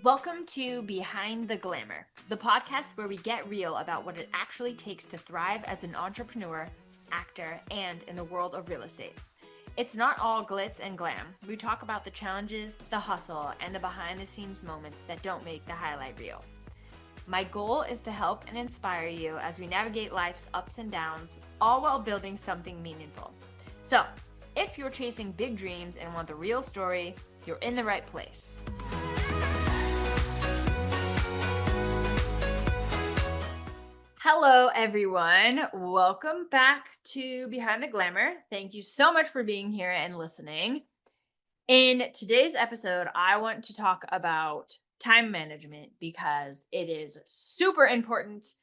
Welcome to Behind the Glamour, the podcast where we get real about what it actually takes to thrive as an entrepreneur, actor, and in the world of real estate. It's not all glitz and glam. We talk about the challenges, the hustle, and the behind the scenes moments that don't make the highlight reel. My goal is to help and inspire you as we navigate life's ups and downs, all while building something meaningful. So, if you're chasing big dreams and want the real story, you're in the right place. Hello, everyone. Welcome back to Behind the Glamour. Thank you so much for being here and listening. In today's episode, I want to talk about time management because it is super important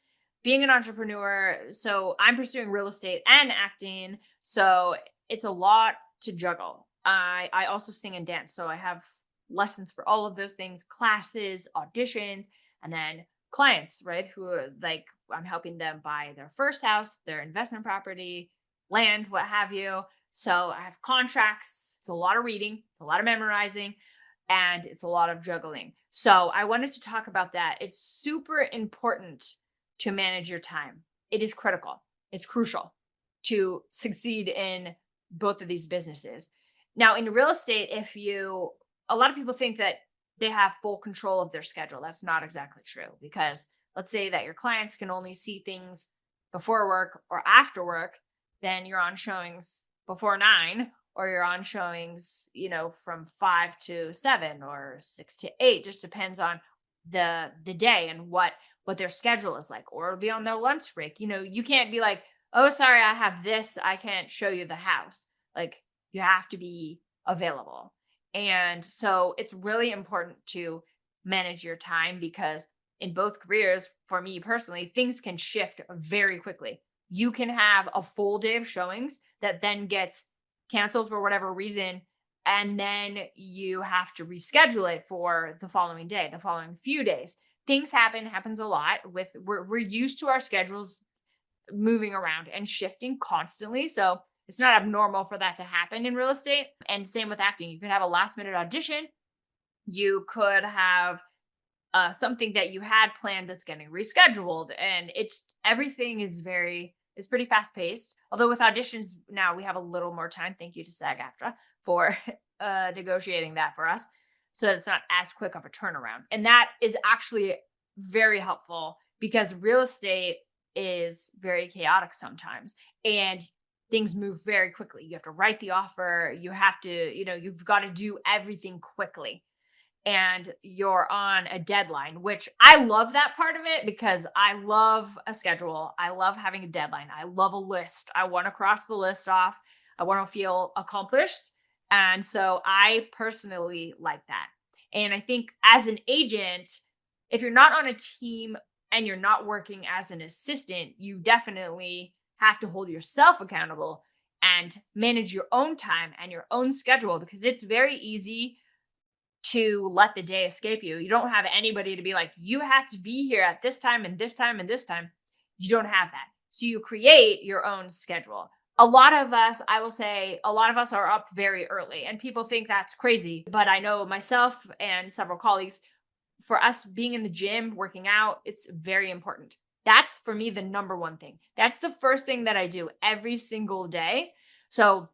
being an entrepreneur. So I'm pursuing real estate and acting. So it's a lot to juggle. I also sing and dance. So I have lessons for all of those things, classes, auditions, and then clients, right? Who are like, I'm helping them buy their first house, their investment property, land, what have you. So I have contracts. It's a lot of reading, a lot of memorizing, and it's a lot of juggling. So I wanted to talk about that. It's super important to manage your time. It is critical. It's crucial to succeed in both of these businesses. Now, in real estate, a lot of people think that they have full control of their schedule. That's not exactly true because let's say that your clients can only see things before work or after work, then you're on showings before 9 or you're on showings, from 5 to 7 or 6 to 8, just depends on the day and what their schedule is like, or it'll be on their lunch break. You can't be like, "Oh, sorry, I have this. I can't show you the house." Like you have to be available. And so it's really important to manage your time because in both careers, for me personally, things can shift very quickly. You can have a full day of showings that then gets canceled for whatever reason, and then you have to reschedule it for the following day, the following few days. Things happens a lot we're used to our schedules moving around and shifting constantly. So it's not abnormal for that to happen in real estate. And same with acting. You could have a last minute audition. You could have something that you had planned that's getting rescheduled, and everything is pretty fast paced. Although with auditions now we have a little more time. Thank you to SAG-AFTRA for negotiating that for us, so that it's not as quick of a turnaround. And that is actually very helpful because real estate is very chaotic sometimes, and things move very quickly. You have to write the offer. You have to, you've got to do everything quickly. And you're on a deadline, which I love that part of it because I love a schedule. I love having a deadline. I love a list. I want to cross the list off. I want to feel accomplished. And so I personally like that. And I think as an agent, if you're not on a team and you're not working as an assistant, you definitely have to hold yourself accountable and manage your own time and your own schedule because it's very easy to let the day escape you. You don't have anybody to be like, you have to be here at this time and this time and this time. You don't have that. So you create your own schedule. A lot of us are up very early and people think that's crazy. But I know myself and several colleagues, for us being in the gym, working out, it's very important. That's for me the number one thing. That's the first thing that I do every single day. So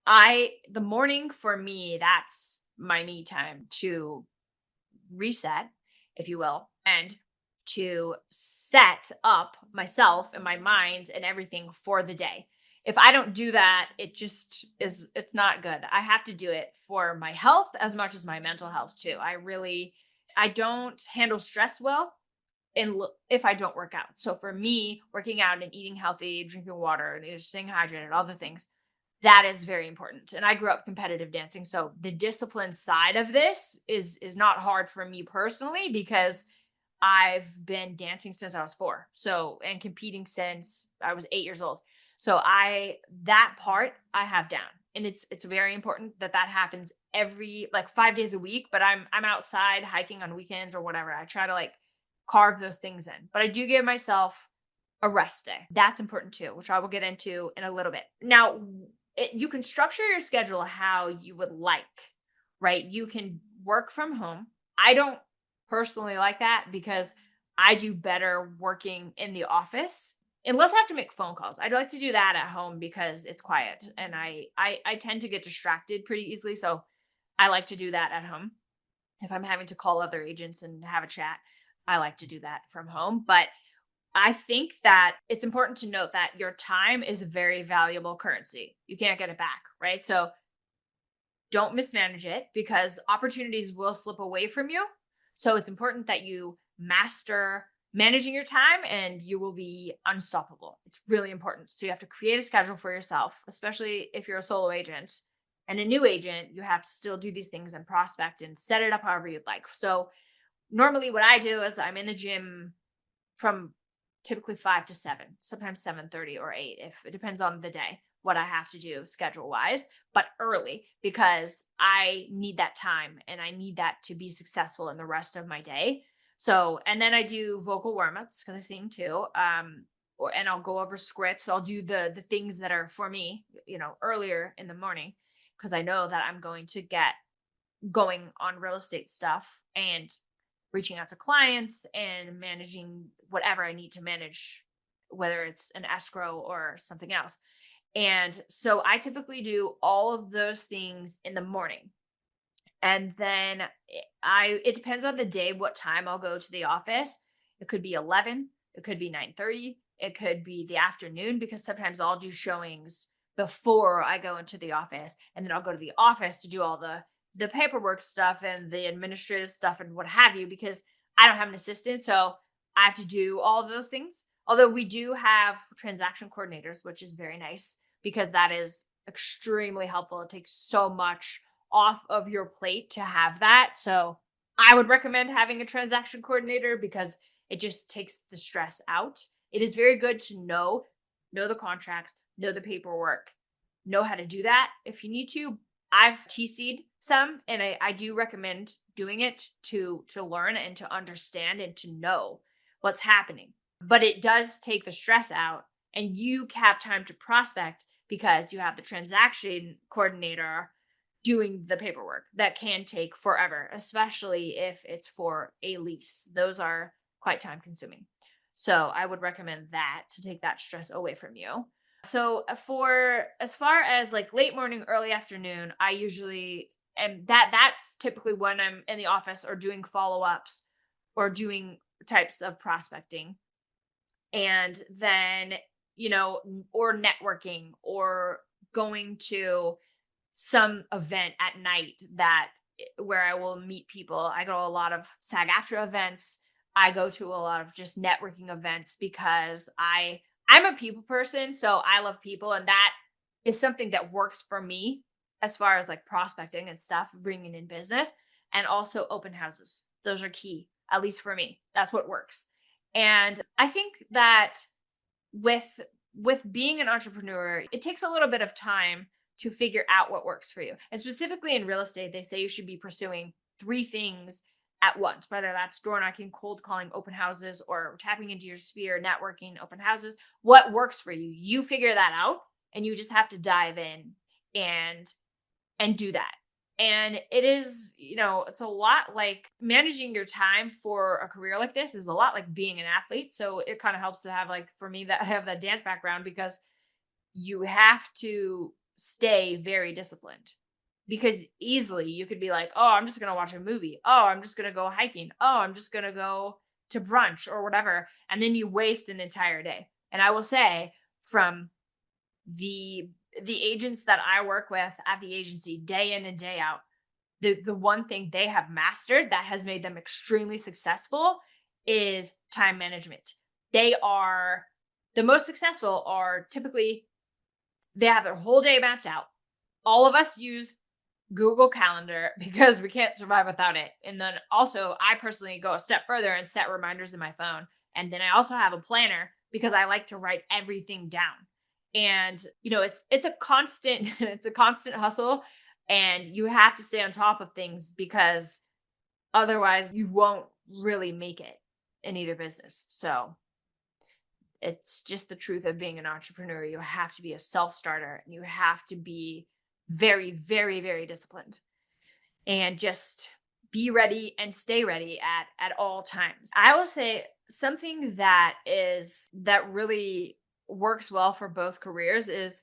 the morning for me, that's my me time to reset, if you will, and to set up myself and my mind and everything for the day. If I don't do that, it's not good. I have to do it for my health as much as my mental health too. I don't handle stress well if I don't work out. So for me, working out and eating healthy, drinking water, and staying hydrated, all the things, that is very important. And I grew up competitive dancing. So the discipline side of this is not hard for me personally because I've been dancing since I was 4. So, and competing since I was 8 years old. So that part I have down. And it's very important that happens every 5 days a week, but I'm outside hiking on weekends or whatever. I try to carve those things in, but I do give myself a rest day. That's important too, which I will get into in a little bit. Now, you can structure your schedule how you would like, right? You can work from home. I don't personally like that because I do better working in the office unless I have to make phone calls. I'd like to do that at home because it's quiet and I tend to get distracted pretty easily. So I like to do that at home. If I'm having to call other agents and have a chat, I like to do that from home. But I think that it's important to note that your time is a very valuable currency. You can't get it back, right? So don't mismanage it because opportunities will slip away from you. So it's important that you master managing your time and you will be unstoppable. It's really important. So you have to create a schedule for yourself, especially if you're a solo agent and a new agent, you have to still do these things and prospect and set it up however you'd like. So normally what I do is I'm in the gym from typically 5 to 7, sometimes 7:30 or 8 if it depends on the day what I have to do schedule wise, but early because I need that time and I need that to be successful in the rest of my day. So, and then I do vocal warm-ups because I sing too. And I'll go over scripts. I'll do the things that are for me, earlier in the morning because I know that I'm going to get going on real estate stuff and reaching out to clients and managing whatever I need to manage, whether it's an escrow or something else. And so I typically do all of those things in the morning. And then it depends on the day what time I'll go to the office. It could be 11, it could be 9:30, it could be the afternoon because sometimes I'll do showings before I go into the office and then I'll go to the office to do all the paperwork stuff and the administrative stuff and what have you because I don't have an assistant, so I have to do all of those things. Although we do have transaction coordinators, which is very nice because that is extremely helpful. It takes so much off of your plate to have that. So I would recommend having a transaction coordinator because it just takes the stress out. It is very good to know the contracts, know the paperwork, know how to do that if you need to. I've TC'd some and I do recommend doing it to learn and to understand and to know what's happening. But it does take the stress out and you have time to prospect because you have the transaction coordinator doing the paperwork that can take forever, especially if it's for a lease. Those are quite time consuming. So I would recommend that to take that stress away from you. So for as far as like late morning, early afternoon, I usually and that's typically when I'm in the office or doing follow-ups or doing types of prospecting. And then, or networking or going to some event at night where I will meet people. I go to a lot of SAG-AFTRA events. I go to a lot of just networking events because I'm a people person, so I love people, and that is something that works for me as far as like prospecting and stuff, bringing in business, and also open houses. Those are key, at least for me. That's what works. And I think that with being an entrepreneur, it takes a little bit of time to figure out what works for you. And specifically in real estate, they say you should be pursuing 3 things at once, whether that's door knocking, cold calling, open houses, or tapping into your sphere, networking, open houses. What works for you? You figure that out and you just have to dive in and do that. And it is, it's a lot like managing your time for a career like this is a lot like being an athlete. So it kind of helps to have like, for me, that I have that dance background because you have to stay very disciplined because easily you could be like, oh, I'm just going to watch a movie. Oh, I'm just going to go hiking. Oh, I'm just going to go to brunch or whatever. And then you waste an entire day. And I will say from the agents that I work with at the agency day in and day out, the one thing they have mastered that has made them extremely successful is time management. They are the most successful are typically they have their whole day mapped out. All of us use Google Calendar because we can't survive without it. And then also I personally go a step further and set reminders in my phone. And then I also have a planner because I like to write everything down. And it's a constant it's a constant hustle and you have to stay on top of things because otherwise you won't really make it in either business. So it's just the truth of being an entrepreneur. You have to be a self-starter and you have to be very, very, very disciplined and just be ready and stay ready at all times. I will say something that really works well for both careers is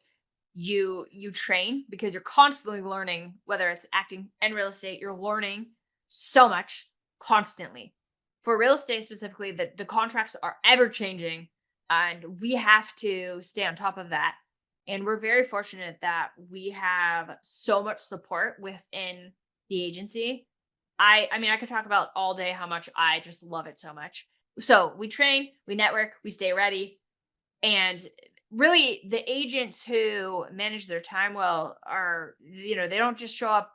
you train because you're constantly learning, whether it's acting and real estate, you're learning so much constantly. For real estate specifically, the contracts are ever changing and we have to stay on top of that. And we're very fortunate that we have so much support within the agency. I mean, I could talk about all day how much I just love it so much. So we train, we network, we stay ready. And really the agents who manage their time well are, they don't just show up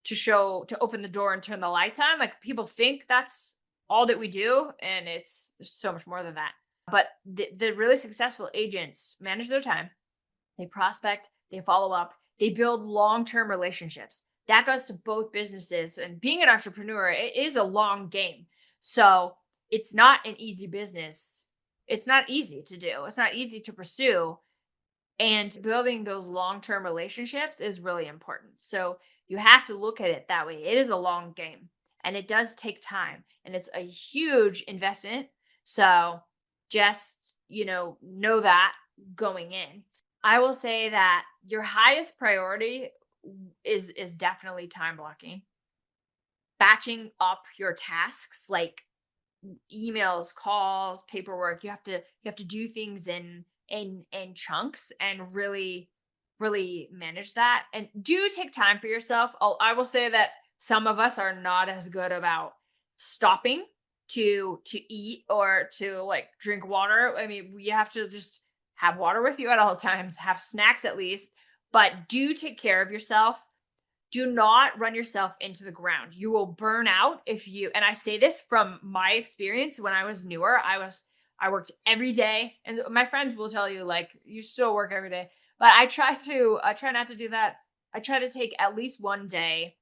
to open the door and turn the lights on. Like people think that's all that we do. And there's so much more than that. But the really successful agents manage their time. They prospect, they follow up, they build long-term relationships. That goes to both businesses. And being an entrepreneur, it is a long game. So it's not an easy business. It's not easy to do. It's not easy to pursue. And building those long-term relationships is really important. So you have to look at it that way. It is a long game and it does take time and it's a huge investment. So just, know that going in. I will say that your highest priority is definitely time blocking. Batching up your tasks like emails, calls, paperwork. You have to do things in chunks and really manage that. And do take time for yourself. I will say that some of us are not as good about stopping to eat or to like drink water. I mean, you have to just have water with you at all times, have snacks at least, but do take care of yourself. Do not run yourself into the ground. You will burn out and I say this from my experience when I was newer. I worked every day and my friends will tell you like you still work every day, but I try not to do that. I try to take at least one day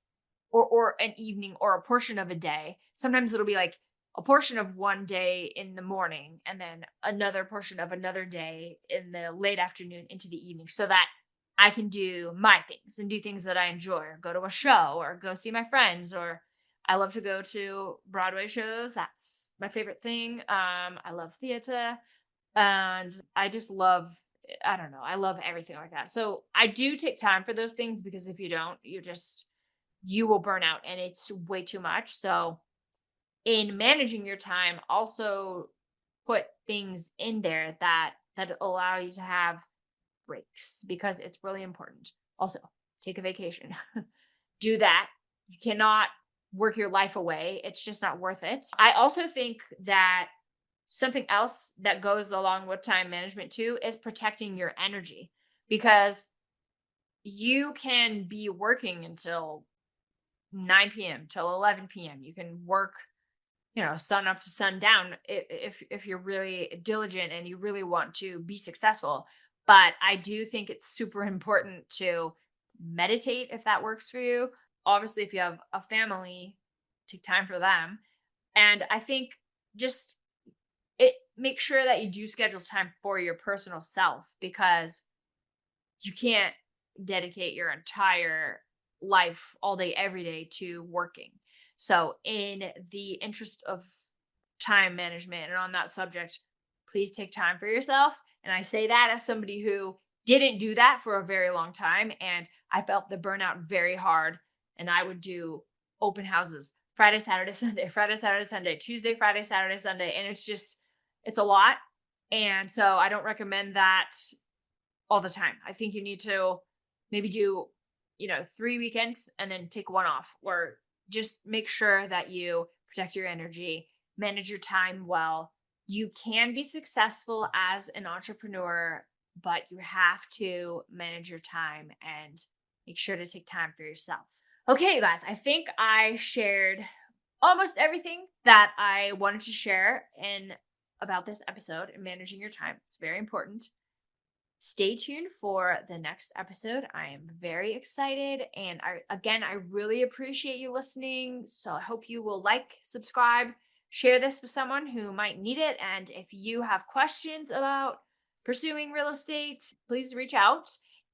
or an evening or a portion of a day. Sometimes it'll be like a portion of one day in the morning and then another portion of another day in the late afternoon into the evening so that I can do my things and do things that I enjoy or go to a show or go see my friends or I love to go to Broadway shows. That's my favorite thing. I love theater and I just love, I don't know, I love everything like that. So I do take time for those things because if you don't, you will burn out and it's way too much. So in managing your time, also put things in there that allow you to have breaks because it's really important. Also, take a vacation. Do that. You cannot work your life away. It's just not worth it. I also think that something else that goes along with time management too is protecting your energy because you can be working until 9 p.m. till 11 p.m. You can work, sun up to sundown if you're really diligent and you really want to be successful. But I do think it's super important to meditate if that works for you. Obviously, if you have a family, take time for them. And I think just make sure that you do schedule time for your personal self because you can't dedicate your entire life all day, every day to working. So in the interest of time management and on that subject, please take time for yourself. And I say that as somebody who didn't do that for a very long time. And I felt the burnout very hard. And I would do open houses Friday, Saturday, Sunday, Friday, Saturday, Sunday, Tuesday, Friday, Saturday, Sunday. And it's a lot. And so I don't recommend that all the time. I think you need to maybe do, 3 weekends and then take one off or just make sure that you protect your energy, manage your time well. You can be successful as an entrepreneur, but you have to manage your time and make sure to take time for yourself. Okay, you guys, I think I shared almost everything that I wanted to share in about this episode and managing your time. It's very important. Stay tuned for the next episode. I am very excited. And I really appreciate you listening. So I hope you will subscribe, share this with someone who might need it. And if you have questions about pursuing real estate, please reach out.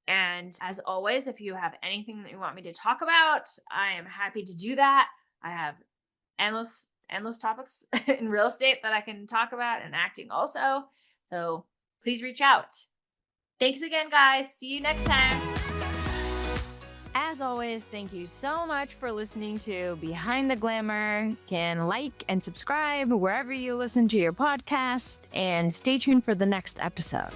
And as always, if you have anything that you want me to talk about, I am happy to do that. I have endless topics in real estate that I can talk about, and acting also. So please reach out. Thanks again, guys. See you next time. As always, thank you so much for listening to Behind the Glamour. You can like and subscribe wherever you listen to your podcast, and stay tuned for the next episode.